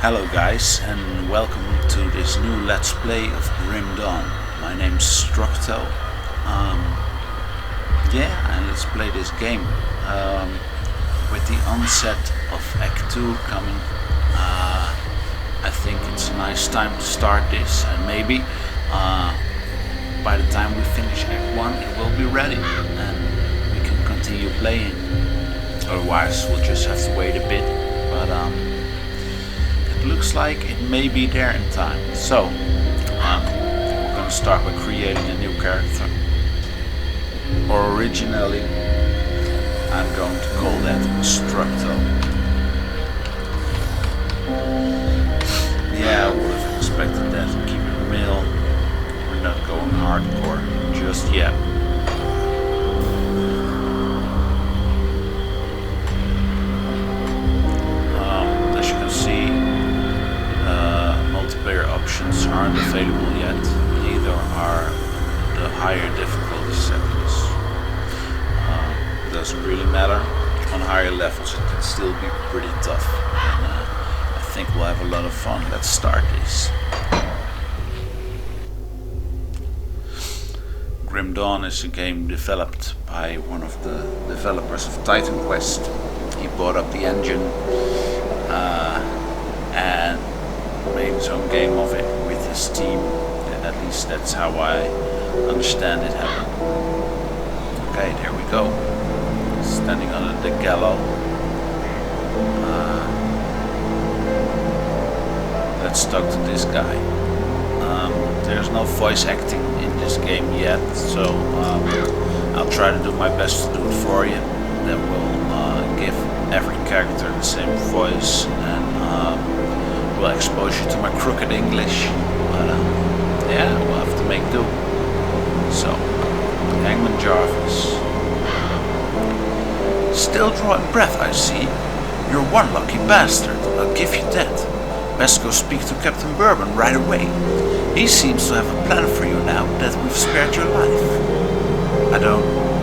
Hello guys, and welcome to this new Let's Play of Grim Dawn. My name's StrUktO. And let's play this game. With the onset of Act 2 coming, I think it's a nice time to start this, and maybe by the time we finish Act 1 it will be ready and we can continue playing. Otherwise we'll just have to wait a bit, but it looks like it may be there in time. So we're going to start by creating a new character. Or originally I'm going to call that StrUktO. Yeah, I would have expected that. Keep it real. We're not going hardcore just yet. As you can see, multiplayer options aren't available yet. Neither are the higher difficulty settings. Doesn't really matter. On higher levels it can still be pretty tough. And, I think we'll have a lot of fun. Let's start this. Grim Dawn is a game developed by one of the developers of Titan Quest. He bought up the engine and made his own game of it with his team. At least that's how I understand it happened. Okay, there we go. Standing under the gallows. Let's talk to this guy. There's no voice acting in this game yet, so I'll try to do my best to do it for you. That will give every character the same voice and will expose you to my crooked English. But yeah, we'll have to make do. So, Hangman Jarvis. Still drawing breath, I see. You're one lucky bastard, I'll give you that. Best go speak to Captain Bourbon right away. He seems to have a plan for you now that we've spared your life.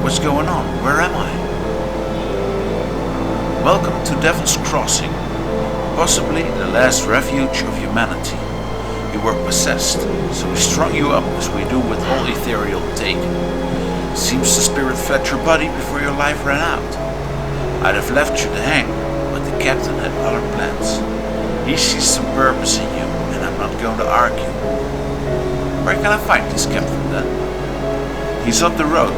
What's going on? Where am I? Welcome to Devil's Crossing, possibly the last refuge of humanity. You were possessed, so we strung you up as we do with all ethereal taken. Seems the spirit fled your body before your life ran out. I'd have left you to hang, but the captain had other plans. He sees some purpose in you, and I'm not going to argue. Where can I find this captain then? He's up the road,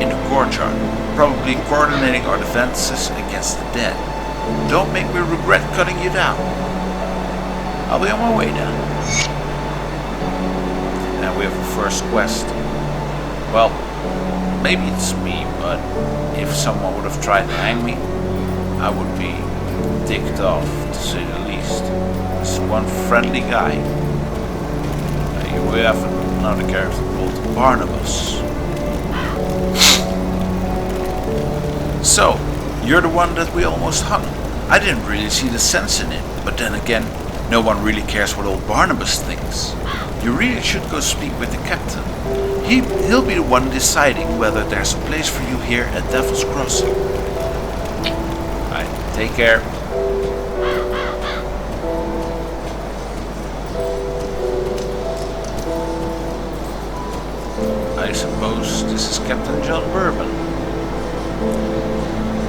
in the courtyard, probably coordinating our defenses against the dead. Don't make me regret cutting you down. I'll be on my way then. And we have a first quest. Well, maybe it's me, but if someone would have tried to hang me, I would be ticked off, to say the least. This one friendly guy. Here we have another character called Barnabas. So, you're the one that we almost hung. I didn't really see the sense in it, but then again, no one really cares what old Barnabas thinks. You really should go speak with the captain. He'll be the one deciding whether there's a place for you here at Devil's Crossing. Alright, take care. I suppose this is Captain John Bourbon.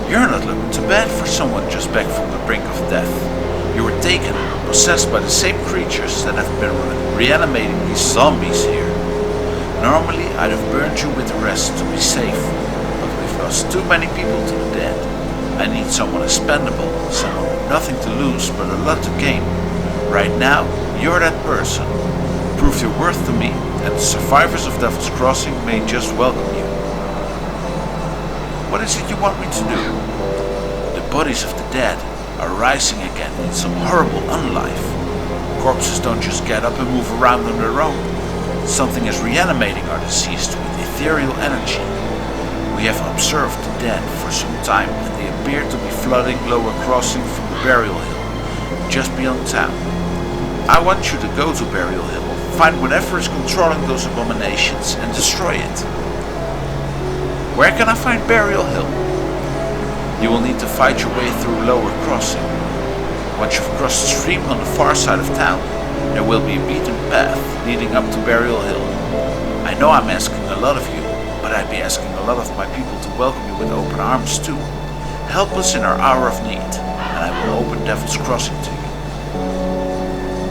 You're not looking too bad for someone just back from the brink of death. You were taken, possessed by the same creatures that have been reanimating these zombies here. Normally I'd have burned you with the rest to be safe, but we've lost too many people to the dead. I need someone expendable, someone with nothing to lose but a lot to gain. Right now, you're that person. Prove your worth to me, and the survivors of Devil's Crossing may just welcome you. What is it you want me to do? The bodies of the dead are rising again in some horrible unlife. Corpses don't just get up and move around on their own. Something is reanimating our deceased with ethereal energy. We have observed the dead for some time, and they appear to be flooding Lower Crossing from the Burial Hill, just beyond town. I want you to go to Burial Hill, find whatever is controlling those abominations, and destroy it. Where can I find Burial Hill? You will need to fight your way through Lower Crossing. Once you've crossed the stream on the far side of town, there will be a beaten path leading up to Burial Hill. I know I'm asking a lot of you, but I'd be asking a lot of my people to welcome you with open arms too. Help us in our hour of need, and I will open Devil's Crossing to you.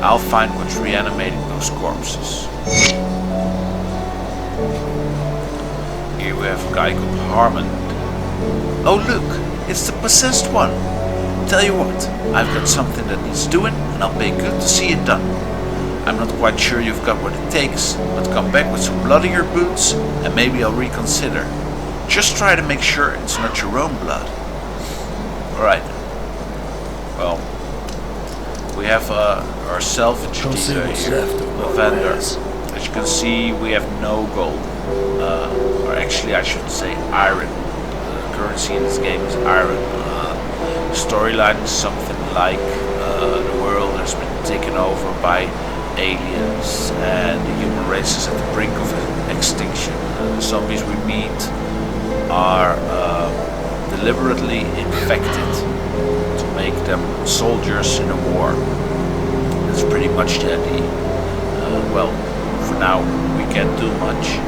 I'll find what's reanimating those corpses. Here we have a guy called Harmon. Oh look, it's the possessed one. Tell you what, I've got something that needs doing, and I'll pay good to see it done. I'm not quite sure you've got what it takes, but come back with some blood in your boots, and maybe I'll reconsider. Just try to make sure it's not your own blood. Alright. Well, we have our salvage dealer here, the vendor. As you can see, we have no gold. Or actually, I should say iron. The currency in this game is iron. The storyline is something like the world has been taken over by aliens and the human race is at the brink of extinction. The zombies we meet are deliberately infected to make them soldiers in a war. That's pretty much the idea. Well, for now we can't do much.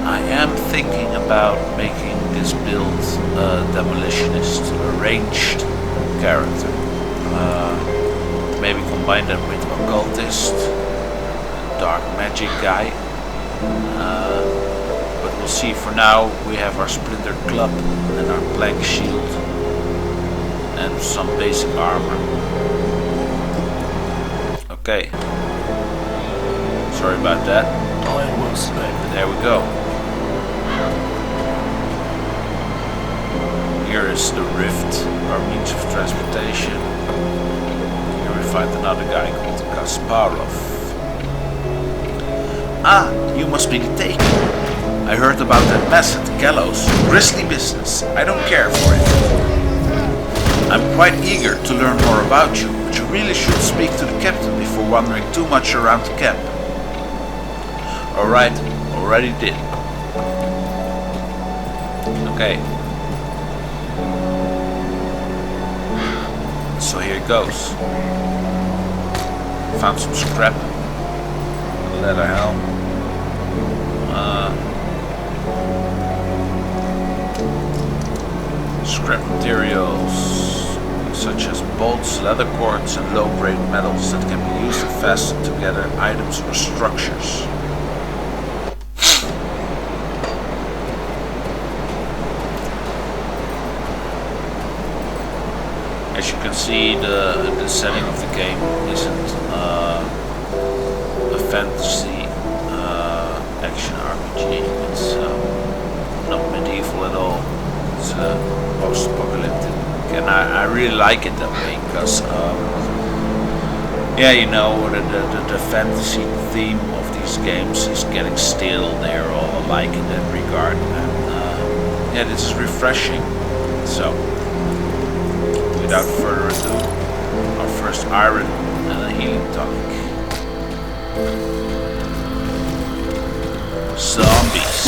I am thinking about making this build a demolitionist, a ranged character. Maybe combine that with occultist, a dark magic guy. But we'll see. For now we have our splintered club and our plank shield and some basic armor. Okay. Sorry about that. There we go. Here is the rift, our means of transportation. Here we find another guy called Kasparov. Ah, you must be the taker. I heard about that mess at the gallows. Grisly business. I don't care for it. I'm quite eager to learn more about you, but you really should speak to the captain before wandering too much around the camp. Alright, already did. Okay. So here it goes. Found some scrap. Leather helm. Scrap materials such as bolts, leather cords and low-grade metals that can be used to fasten together items or structures. As you can see, the setting of the game isn't a fantasy action RPG. It's not medieval at all. It's post-apocalyptic, and I really like it that way because, yeah, you know, the fantasy theme of these games is getting stale. They're all alike in that regard, and yeah, this is refreshing. So. Without further ado, our first iron and a healing tonic. Zombies.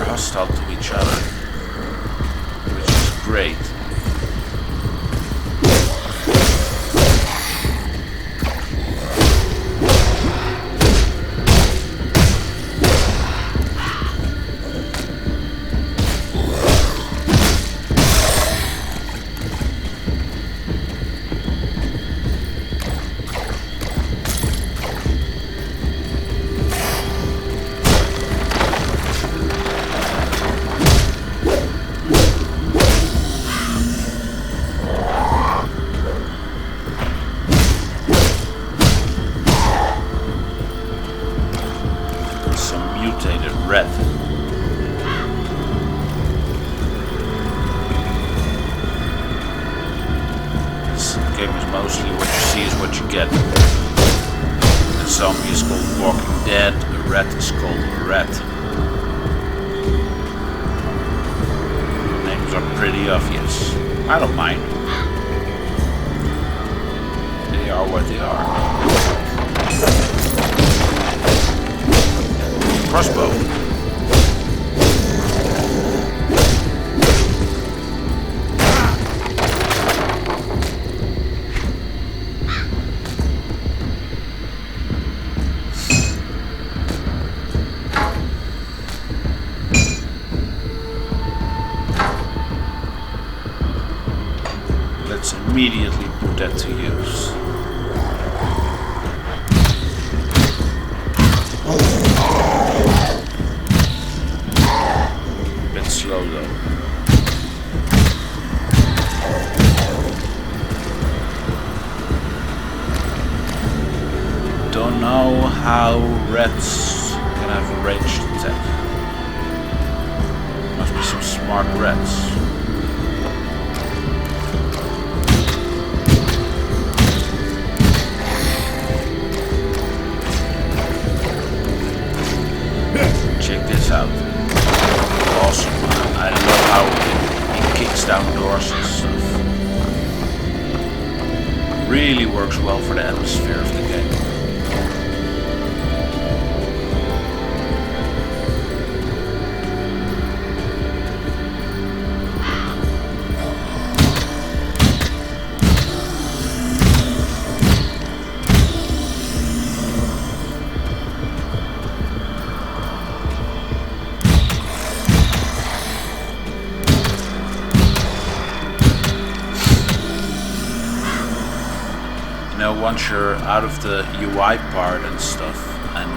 Hostile to each other, which is great. Red. This game is mostly what you see is what you get. The zombie is called Walking Dead, rat is called Rat. Names are pretty obvious. I don't mind. They are what they are. Crossbow. Let's immediately put that to use. Bit slow though. Don't know how rats can have a ranged attack. Must be some smart rats. Check this out. Awesome. I love how he kicks down doors and stuff. Really works well for the atmosphere of the game. Once you're out of the UI part and stuff and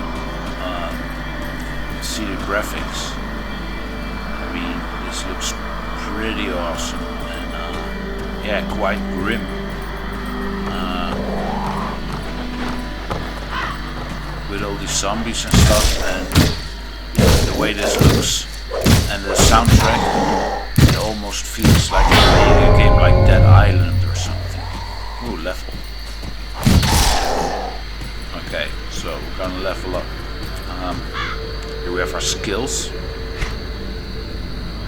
see the graphics, I mean, this looks pretty awesome and yeah, quite grim. With all these zombies and stuff, and the way this looks and the soundtrack, it almost feels like playing a game like Dead Island or something. Ooh, level. Okay, so we're gonna level up. Here we have our skills.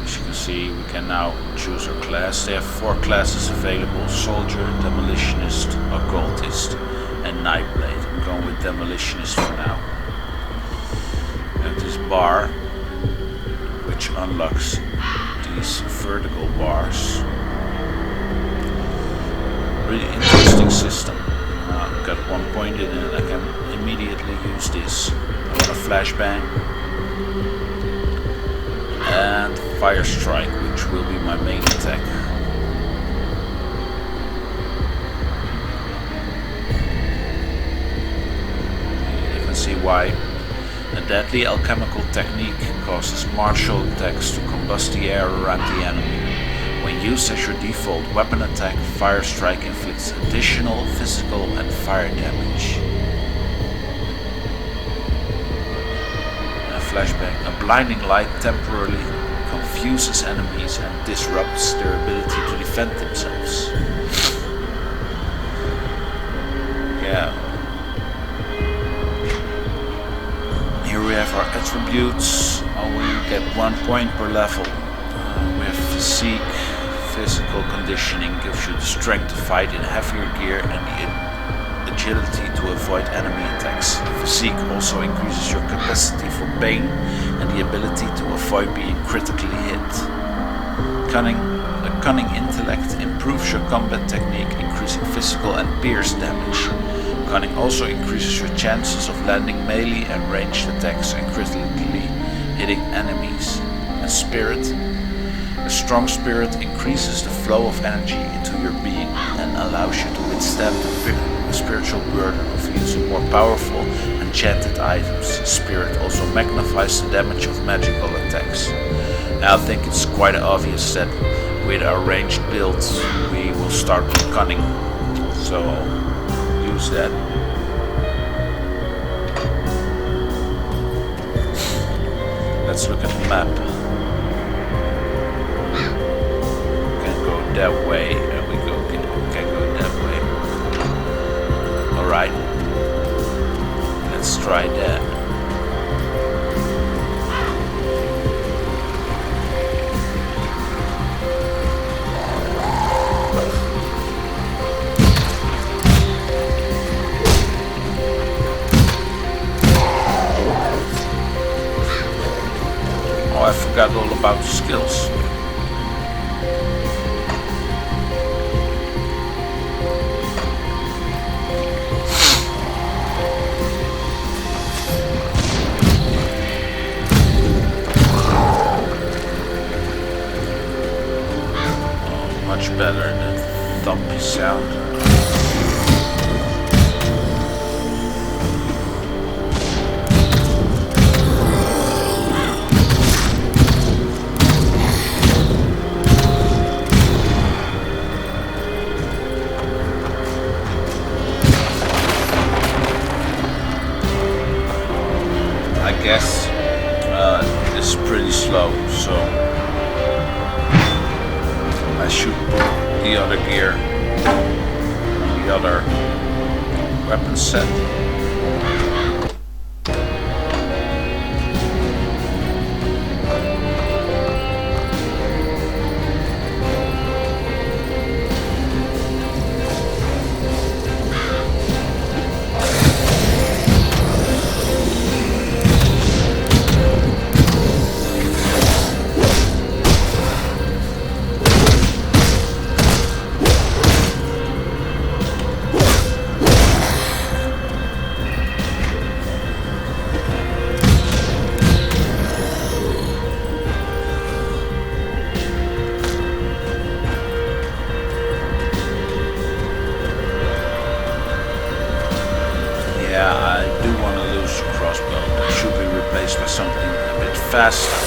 As you can see, we can now choose our class. They have 4 classes available: Soldier, Demolitionist, Occultist, and Nightblade. I'm going with Demolitionist for now. We have this bar, which unlocks these vertical bars. Really interesting system. Got 1 point in it, I can immediately use this. I want a flashbang and fire strike, which will be my main attack. You can see why. A deadly alchemical technique causes martial attacks to combust the air around the enemy. When used as your default weapon attack, Fire Strike inflicts additional physical and fire damage. A flashback. A blinding light temporarily confuses enemies and disrupts their ability to defend themselves. Yeah. Here we have our attributes. We get 1 point per level. We have physique. Physical conditioning gives you the strength to fight in heavier gear and the agility to avoid enemy attacks. Physique also increases your capacity for pain and the ability to avoid being critically hit. A cunning intellect improves your combat technique, increasing physical and pierce damage. Cunning also increases your chances of landing melee and ranged attacks and critically hitting enemies. And spirit. A strong spirit increases the flow of energy into your being and allows you to withstand the spiritual burden of using more powerful enchanted items. Spirit also magnifies the damage of magical attacks. Now I think it's quite obvious that with our ranged builds we will start with cunning, so I'll use that. Let's look at the map. That way, and we can go that way. Alright, let's try that. I forgot all about the skills. Oh, much better than thumpy sound. I guess it's pretty slow, so I should put the other gear, the other weapon set. Yeah, I do want to lose the crossbow. That should be replaced by something a bit faster.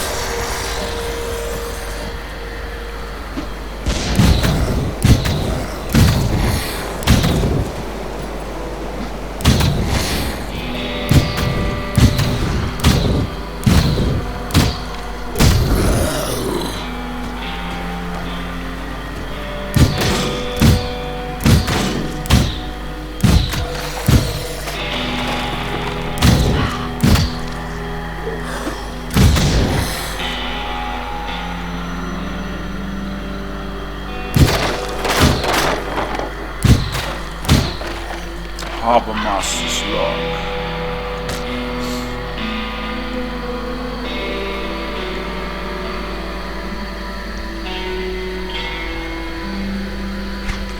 Harbor Master's log.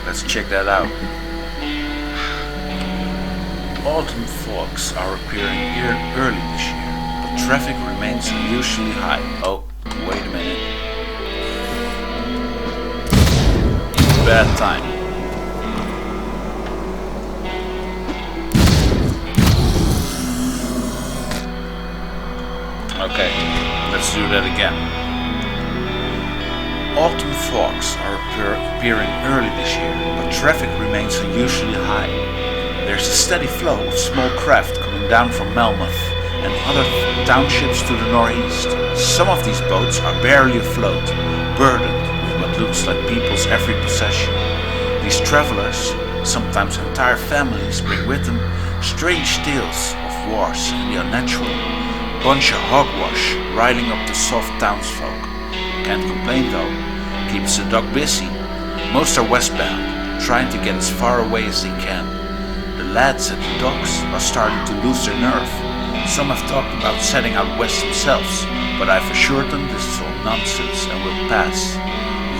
Let's check that out. Autumn fogs are appearing early this year, but traffic remains unusually high. Oh, wait a minute. Bad time. Okay, let's do that again. Autumn fogs are appearing early this year, but traffic remains unusually high. There's a steady flow of small craft coming down from Melmoth and other townships to the northeast. Some of these boats are barely afloat, burdened with what looks like people's every possession. These travelers, sometimes entire families, bring with them strange tales of wars and the unnatural. Bunch of hogwash riling up the soft townsfolk. Can't complain though, keeps the dock busy. Most are westbound, trying to get as far away as they can. The lads at the docks are starting to lose their nerve. Some have talked about setting out west themselves, but I've assured them this is all nonsense and will pass.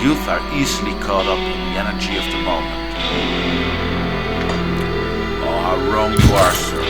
Youth are easily caught up in the energy of the moment. Oh, how wrong you are, sir.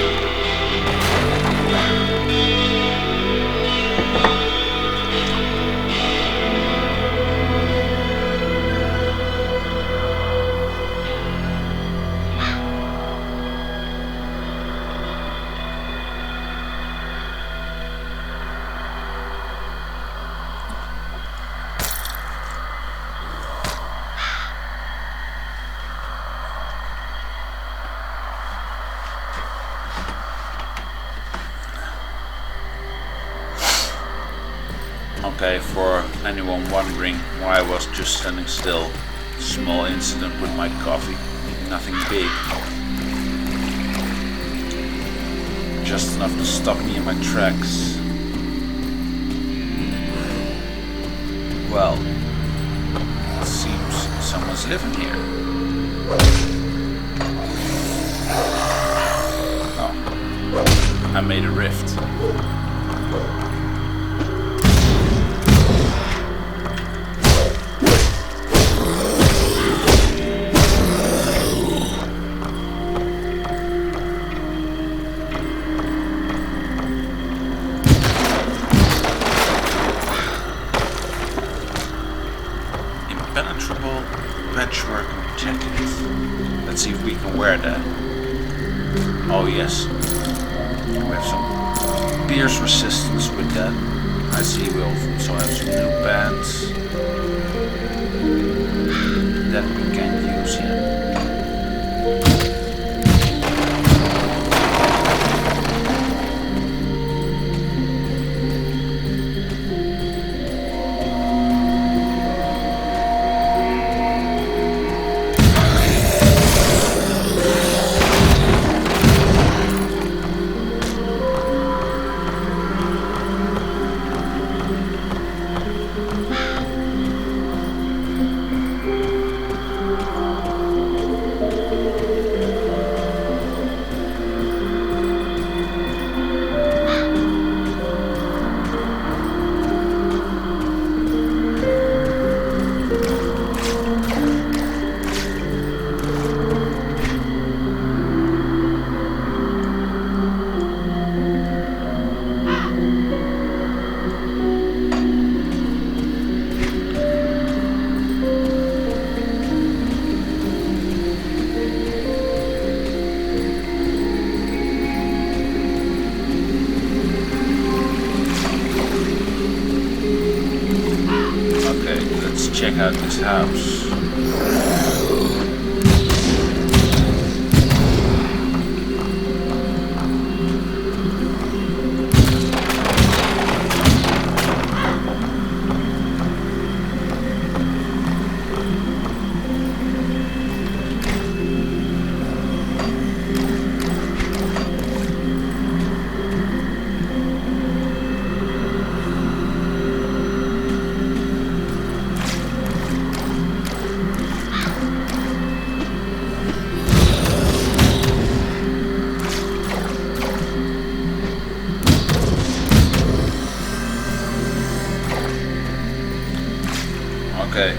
Okay, for anyone wondering why I was just standing still, small incident with my coffee, nothing big. Just enough to stop me in my tracks. Well, it seems someone's living here. Oh, I made a rift. can wear that. Oh yes, we have some pierce resistance with that. I see we also have some new bands that we can use here. Check out this house. Okay,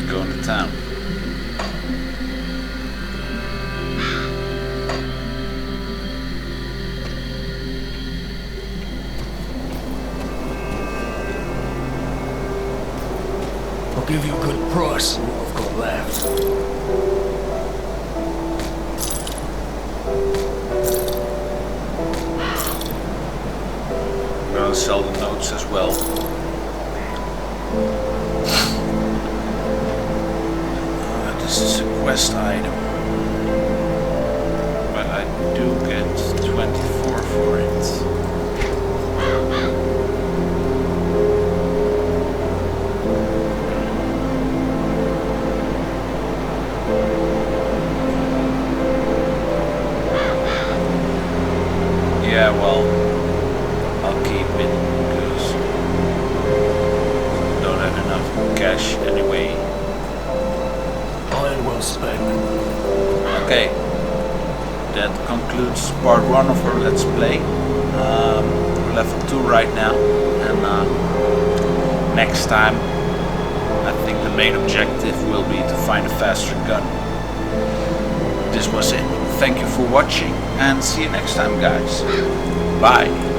going to town. I'll give you a good price on what I've got left. I'm gonna sell the notes as well. This is a quest item, but I do get 24 for it. Yeah, well, I'll keep it because I don't have enough cash anyway. Well spent. Okay, that concludes part 1 of our Let's Play. We're level 2 right now, and next time I think the main objective will be to find a faster gun. This was it. Thank you for watching, and see you next time, guys. Bye.